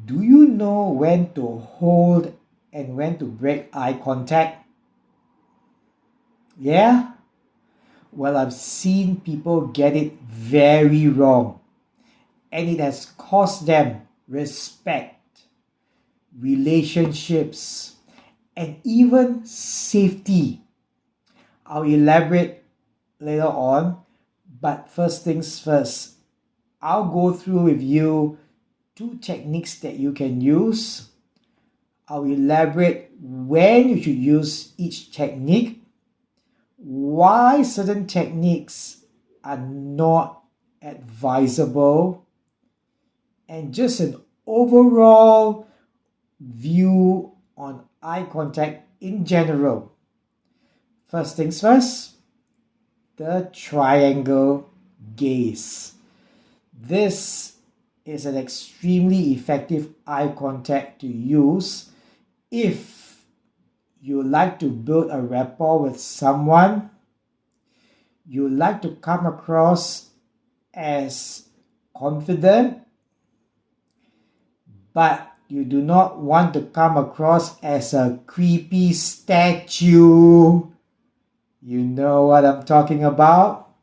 Do you know when to hold and when to break eye contact? Yeah? Well, I've seen people get it very wrong, and it has cost them respect, relationships, and even safety. I'll elaborate later on, but first things first, I'll go through with you 2 techniques that you can use. I'll elaborate when you should use each technique, why certain techniques are not advisable, and just an overall view on eye contact in general. First things first, the triangle gaze. This is an extremely effective eye contact to use if you like to build a rapport with someone, you like to come across as confident, but you do not want to come across as a creepy statue. You know what I'm talking about?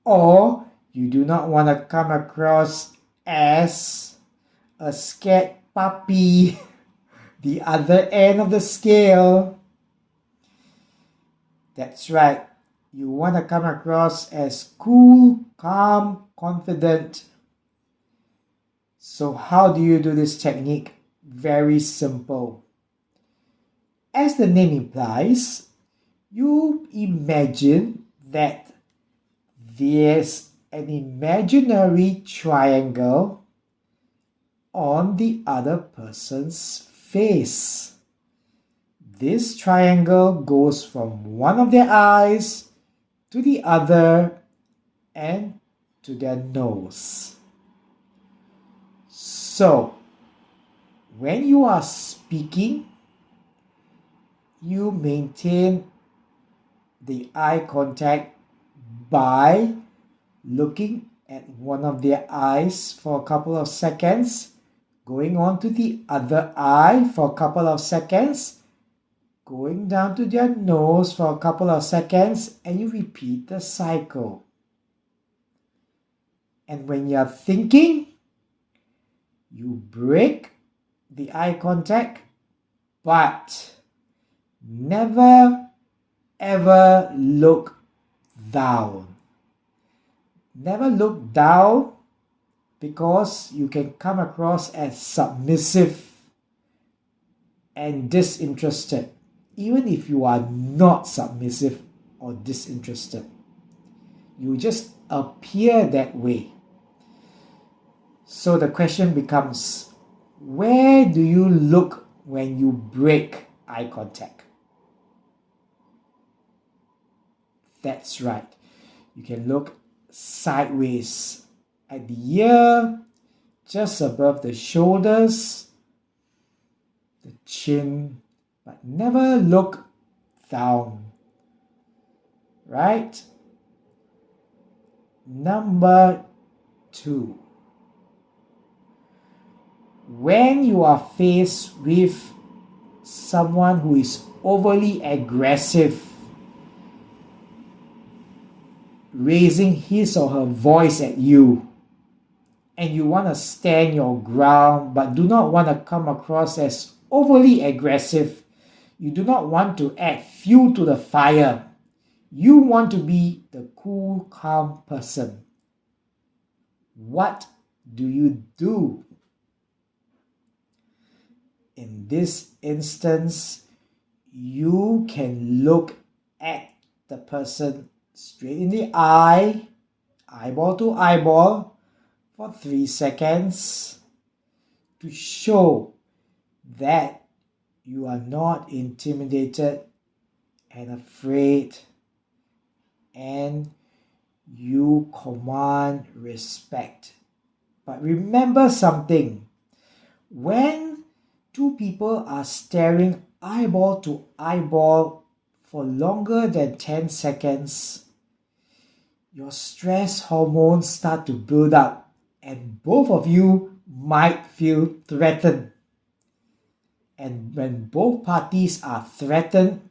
Or you do not want to come across as a scared puppy, the other end of the scale. That's right. You want to come across as cool, calm, confident. So how do you do this technique? Very simple. As the name implies, you imagine that there's an imaginary triangle on the other person's face. This triangle goes from one of their eyes to the other and to their nose. So, when you are speaking, you maintain the eye contact by looking at one of their eyes for a couple of seconds, going on to the other eye for a couple of seconds, going down to their nose for a couple of seconds, and you repeat the cycle. And when you're thinking, you break the eye contact, but never ever look down. Never look down because you can come across as submissive and disinterested, even if you are not submissive or disinterested. You just appear that way. So the question becomes, where do you look when you break eye contact? That's right. You can look sideways at the ear, just above the shoulders, the chin, but never look down. Right? Number 2. When you are faced with someone who is overly aggressive, raising his or her voice at you, and you want to stand your ground but do not want to come across as overly aggressive, you do not want to add fuel to the fire, you want to be the cool, calm person. What do you do? In this instance, you can look at the person straight in the eye, eyeball to eyeball, for 3 seconds to show that you are not intimidated and afraid, and you command respect. But remember something, when 2 people are staring eyeball to eyeball for longer than 10 seconds, your stress hormones start to build up and both of you might feel threatened. And when both parties are threatened,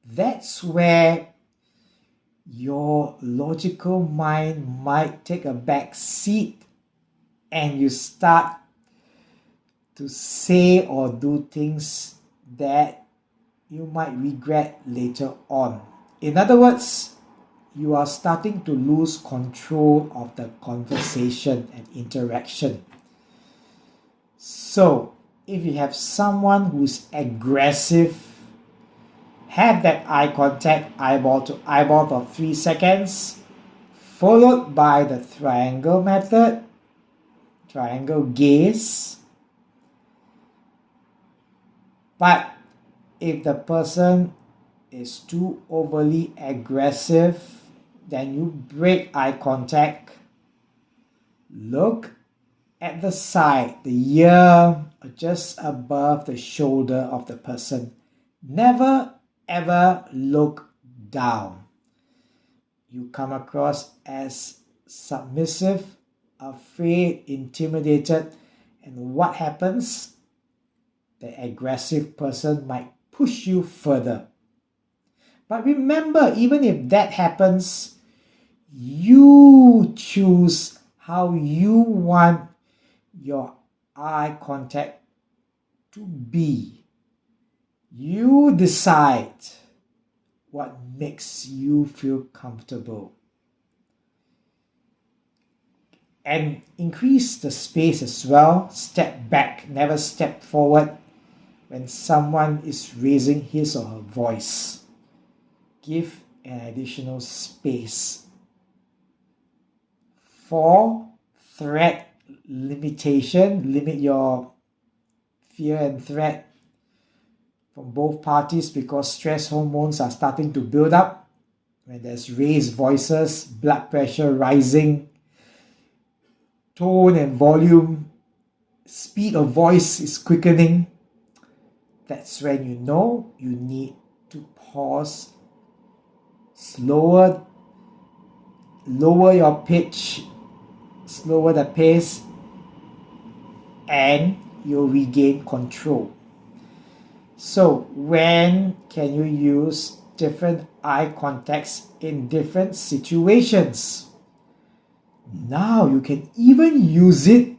that's where your logical mind might take a back seat and you start to say or do things that you might regret later on. In other words, you are starting to lose control of the conversation and interaction. So, if you have someone who's aggressive, have that eye contact, eyeball to eyeball for 3 seconds, followed by the triangle method, triangle gaze. But if the person is too overly aggressive, then you break eye contact, look at the side, the ear, or just above the shoulder of the person. Never ever look down. You come across as submissive, afraid, intimidated, and what happens? The aggressive person might push you further. But remember, even if that happens, you choose how you want your eye contact to be. You decide what makes you feel comfortable. And increase the space as well. Step back, never step forward when someone is raising his or her voice. Give an additional space. 4, threat limitation. Limit your fear and threat from both parties because stress hormones are starting to build up. When there's raised voices, blood pressure rising, tone and volume, speed of voice is quickening, that's when you know you need to pause, lower your pitch, slower the pace, and you'll regain control. So when can you use different eye contacts in different situations? Now you can even use it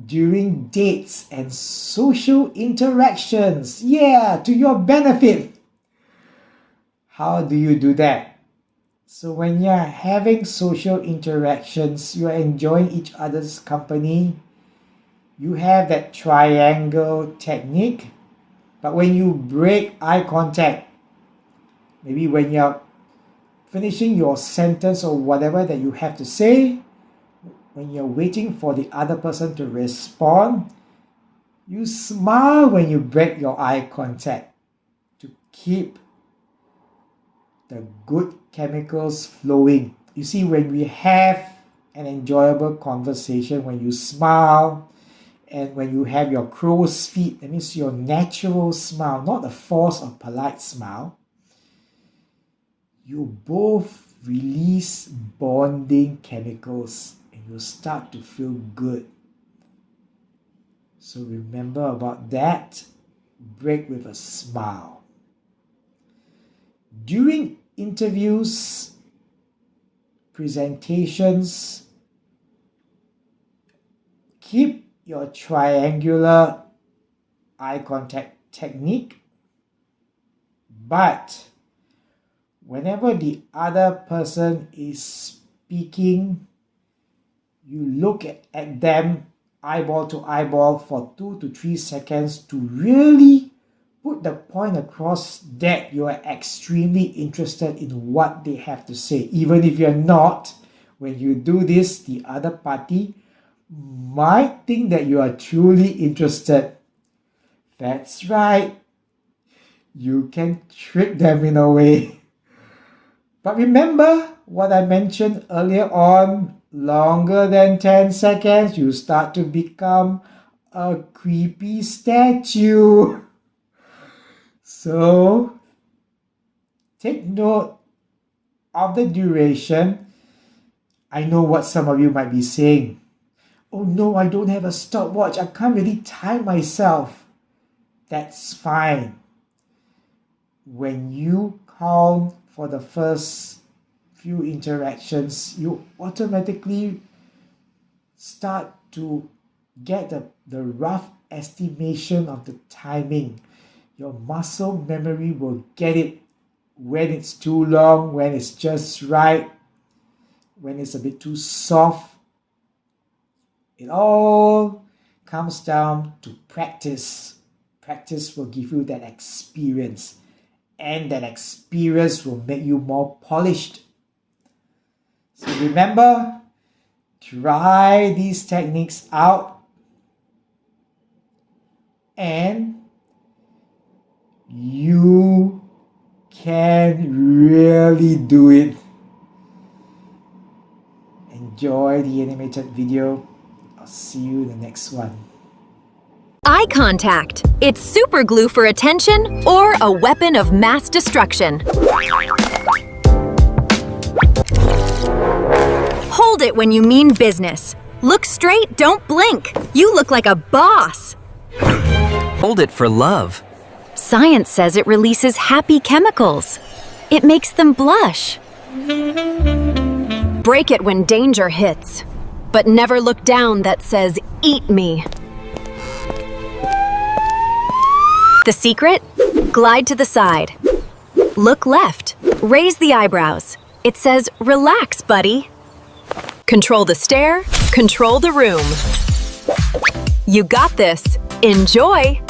during dates and social interactions. Yeah, to your benefit. How do you do that? So when you're having social interactions, you're enjoying each other's company, you have that triangle technique. But when you break eye contact, maybe when you're finishing your sentence or whatever that you have to say, when you're waiting for the other person to respond, you smile when you break your eye contact to keep the good chemicals flowing. You see, when we have an enjoyable conversation, when you smile and when you have your crow's feet, that means your natural smile, not a forced or polite smile, you both release bonding chemicals and you start to feel good. So remember about that. Break with a smile. During interviews, presentations, keep your triangular eye contact technique, but whenever the other person is speaking, you look at them eyeball to eyeball for 2 to 3 seconds to really put the point across that you are extremely interested in what they have to say. Even if you're not, when you do this, the other party might think that you are truly interested. That's right. You can trick them in a way. But remember what I mentioned earlier on, longer than 10 seconds, you start to become a creepy statue. So, take note of the duration. I know what some of you might be saying. oh no, I don't have a stopwatch. I can't really time myself. That's fine. When you count for the first few interactions, you automatically start to get the rough estimation of the timing. Your muscle memory will get it when it's too long, when it's just right, when it's a bit too soft. It all comes down to practice. Practice will give you that experience, and that experience will make you more polished. So remember, try these techniques out, and you can really do it. Enjoy the animated video. I'll see you in the next one. Eye contact. It's super glue for attention or a weapon of mass destruction. Hold it when you mean business. Look straight, don't blink. You look like a boss. Hold it for love. Science says it releases happy chemicals. It makes them blush. Break it when danger hits, but never look down that says, "Eat me." The secret? Glide to the side. Look left. Raise the eyebrows. It says, "Relax, buddy." Control the stare, control the room. You got this. Enjoy!